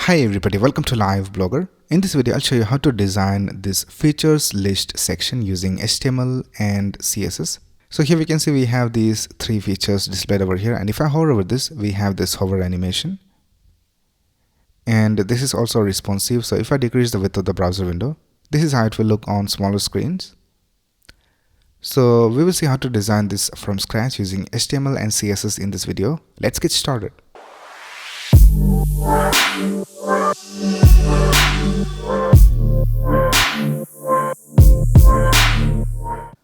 Hi everybody, welcome to Live Blogger. In this video, I'll show you how to design this features list section using HTML and CSS. So here we can see we have these three features displayed over here, and if I hover over this, we have this hover animation. And this is also responsive, so if I decrease the width of the browser window, this is how it will look on smaller screens. So we will see how to design this from scratch using HTML and CSS in this video. Let's get started.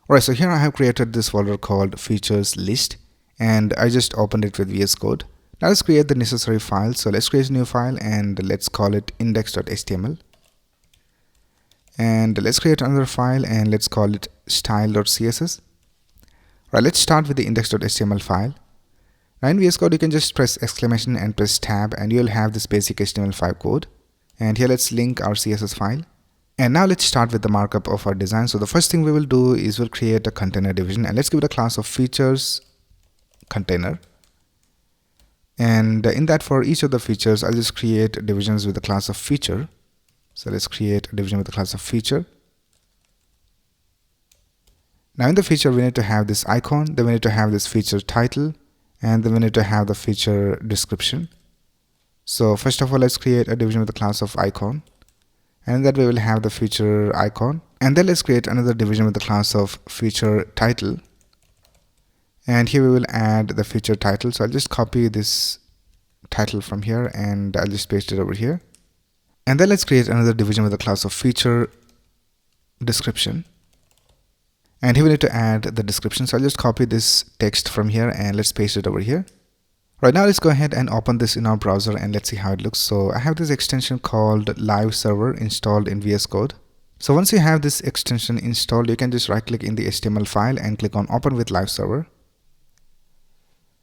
Alright, so here I have created this folder called features list, and I just opened it with VS Code. Now let's create the necessary file. So let's create a new file and let's call it index.html. And let's create another file and let's call it style.css. Alright, let's start with the index.html file. Now in VS Code, you can just press exclamation and press tab and you'll have this basic HTML5 code. And here let's link our CSS file. And now let's start with the markup of our design. So the first thing we will do is we'll create a container division, and let's give it a class of features container. And in that, for each of the features, I'll just create divisions with the class of feature. So let's create a division with the class of feature. Now in the feature, we need to have this icon, then we need to have this feature title, and then we need to have the feature description. So first of all, let's create a division with the class of icon, and that we will have the feature icon. And then let's create another division with the class of feature title, and here we will add the feature title. So I'll just copy this title from here and I'll just paste it over here. And then let's create another division with the class of feature description, and here we need to add the description. So I'll just copy this text from here and let's paste it over here. Right now, let's go ahead and open this in our browser and let's see how it looks. So I have this extension called Live Server installed in VS Code. So once you have this extension installed, you can just right click in the HTML file and click on Open with Live Server.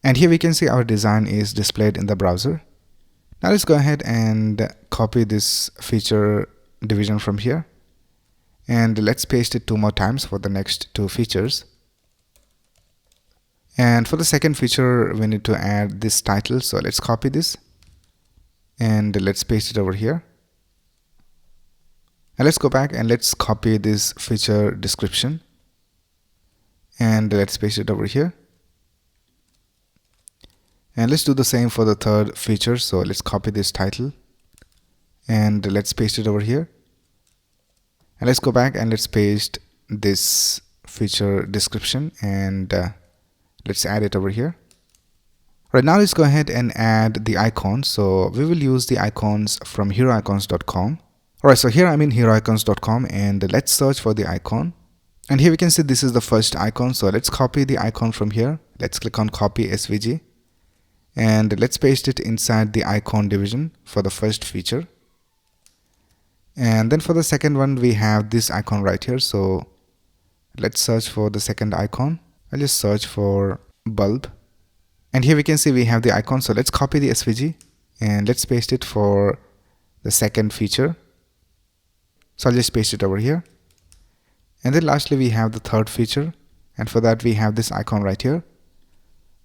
And here we can see our design is displayed in the browser. Now let's go ahead and copy this feature division from here. And let's paste it 2 more times for the next 2 features. And for the second feature, we need to add this title. So let's copy this and let's paste it over here. And let's go back and let's copy this feature description and let's paste it over here. And let's do the same for the third feature. So let's copy this title and let's paste it over here. And let's go back and let's paste this feature description and let's add it over here. Right now, let's go ahead and add the icons. So we will use the icons from heroicons.com. Alright, so here I'm in heroicons.com and let's search for the icon. And here we can see this is the first icon. So let's copy the icon from here. Let's click on copy SVG and let's paste it inside the icon division for the first feature. And then for the second one, we have this icon right here. So let's search for the second icon. I'll just search for bulb, and here we can see we have the icon. So let's copy the SVG and let's paste it for the second feature. So I'll just paste it over here. And then lastly, we have the third feature, and for that we have this icon right here.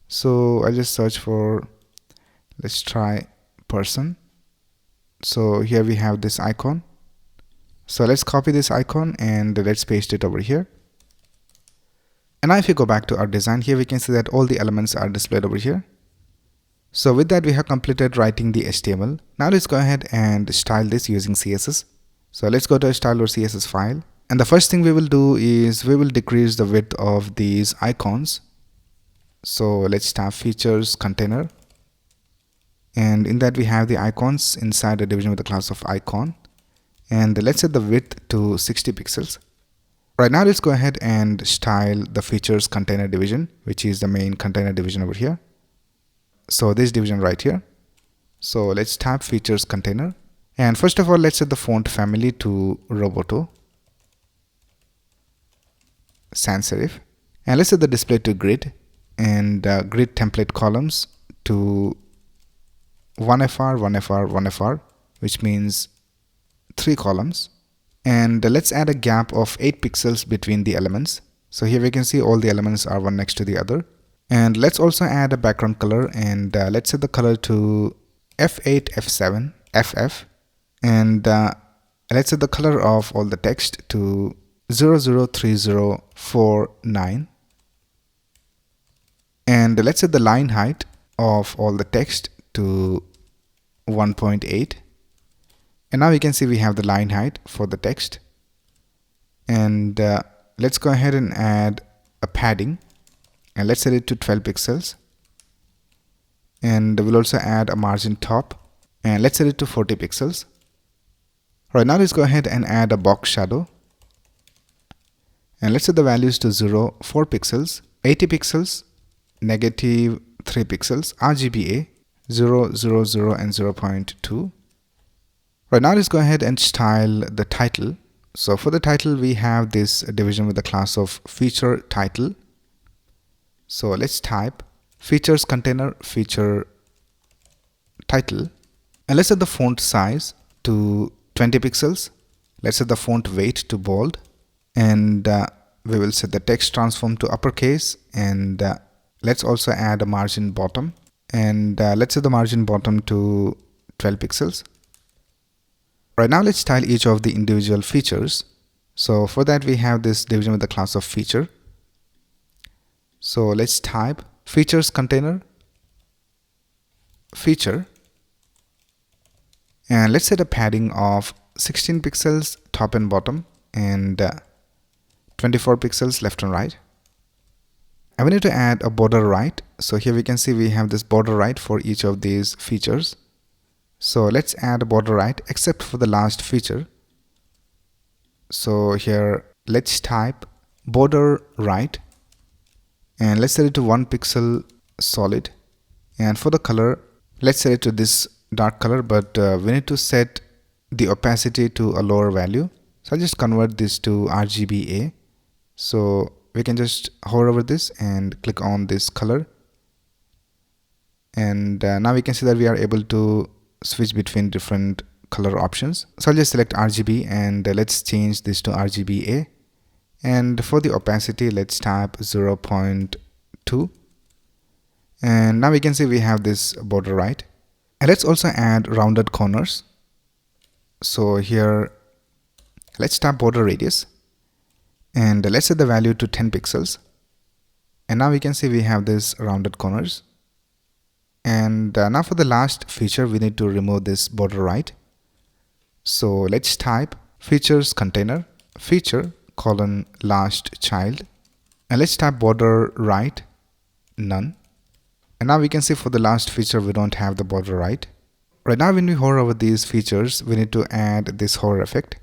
So I'll just search for, let's try person. So here we have this icon. So let's copy this icon and let's paste it over here. And now if you go back to our design, here we can see that all the elements are displayed over here. So with that, we have completed writing the HTML. Now let's go ahead and style this using CSS. So let's go to a style.css file. And the first thing we will do is we will decrease the width of these icons. So let's tap features container. And in that we have the icons inside a division with the class of icon. And let's set the width to 60 pixels. Right now, let's go ahead and style the features container division, which is the main container division over here. So this division right here. So let's tap features container. And first of all, let's set the font family to Roboto sans serif. And let's set the display to grid and grid template columns to 1FR, 1FR, 1FR, which means 3 columns. And let's add a gap of 8 pixels between the elements. So here we can see all the elements are one next to the other. And let's also add a background color, and let's set the color to F8, F7. FF, and let's set the color of all the text to 003049, and let's set the line height of all the text to 1.8. And now we can see we have the line height for the text. And let's go ahead and add a padding, and let's set it to 12 pixels. And we'll also add a margin top, and let's set it to 40 pixels. Right now, let's go ahead and add a box shadow, and let's set the values to 0, 4 pixels, 80 pixels, negative 3 pixels, RGBA, 0, 0, 0, and 0.2. Right now, let's go ahead and style the title. So for the title, we have this division with the class of feature title. So let's type features container feature title, and let's set the font size to 20 pixels. Let's set the font weight to bold, and we will set the text transform to uppercase, and let's also add a margin bottom, and let's set the margin bottom to 12 pixels. Right now, let's style each of the individual features. So for that, we have this division with the class of feature. So let's type features container feature, and let's set a padding of 16 pixels top and bottom, and 24 pixels left and right. And we need to add a border right. So here we can see we have this border right for each of these features. So let's add a border right except for the last feature. So here let's type border right, and let's set it to 1 pixel solid. And for the color, let's set it to this dark color, but we need to set the opacity to a lower value. So I'll just convert this to RGBA. So we can just hover over this and click on this color, and now we can see that we are able to switch between different color options. So I'll just select RGB, and let's change this to RGBA, and for the opacity, let's type 0.2, and now we can see we have this border right. And let's also add rounded corners. So here let's tap border radius, and let's set the value to 10 pixels, and now we can see we have this rounded corners. And now for the last feature, we need to remove this border right. So let's type features container feature colon last child, and let's type border right none. And now we can see for the last feature we don't have the border right. Right now, when we hover over these features, we need to add this hover effect.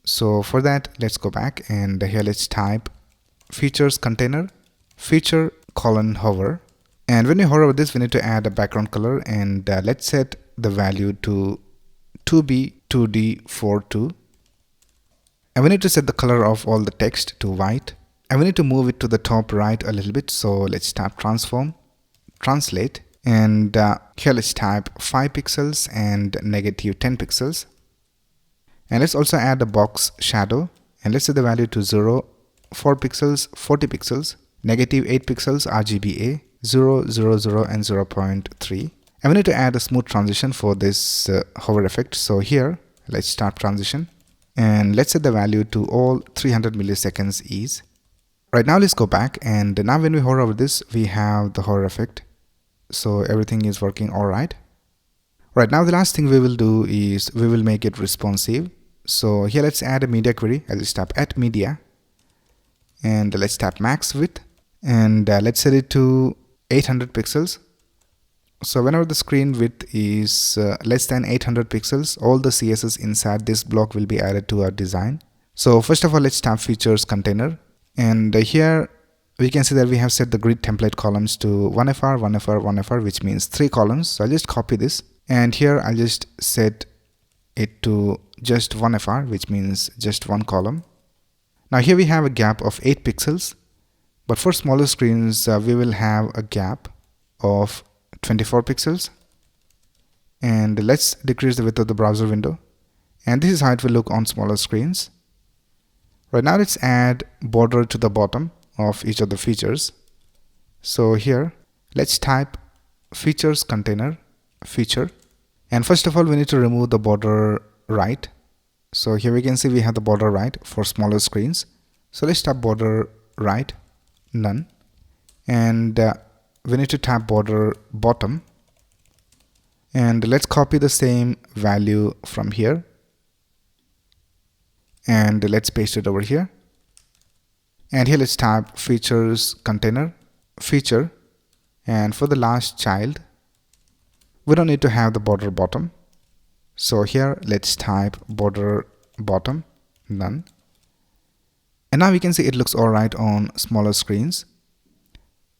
So for that, let's go back, and here let's type features container feature colon hover. And when you hover over this, we need to add a background color, and let's set the value to 2B2D42. And we need to set the color of all the text to white, and we need to move it to the top right a little bit. So let's tap transform, translate, and here let's type 5 pixels and negative 10 pixels. And let's also add a box shadow, and let's set the value to 0, 4 pixels, 40 pixels, negative 8 pixels, RGBA, 0, 0, 0, and 0.3. And we need to add a smooth transition for this hover effect. So here, let's start transition, and let's set the value to all 300 milliseconds ease. Right now, let's go back, and now when we hover over this, we have the hover effect. So everything is working all right. Right now, the last thing we will do is we will make it responsive. So here, let's add a media query. I'll just tap at media, and let's tap max width, and let's set it to 800 pixels. So whenever the screen width is less than 800 pixels, all the CSS inside this block will be added to our design. So first of all, let's tap features container, and here we can see that we have set the grid template columns to 1FR, 1FR, 1FR, which means 3 columns. So I'll just copy this, and here I'll just set it to just 1FR, which means just 1 column. Now here we have a gap of 8 pixels, but for smaller screens we will have a gap of 24 pixels. And let's decrease the width of the browser window, and this is how it will look on smaller screens. Right now, let's add border to the bottom of each of the features. So here let's type features container feature, And first of all, we need to remove the border right. So here we can see we have the border right for smaller screens. So let's tap border right, none. And we need to tap border bottom. And let's copy the same value from here. And let's paste it over here. And here let's tap features container, feature. And for the last child, we don't need to have the border bottom. So here let's type border bottom, none. And now we can see it looks alright on smaller screens.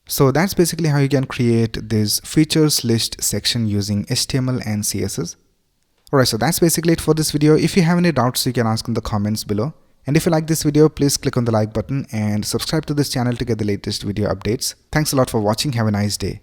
So that's basically how you can create this features list section using HTML and CSS. Alright, so that's basically it for this video. If you have any doubts, you can ask in the comments below. And if you like this video, please click on the like button and subscribe to this channel to get the latest video updates. Thanks a lot for watching. Have a nice day.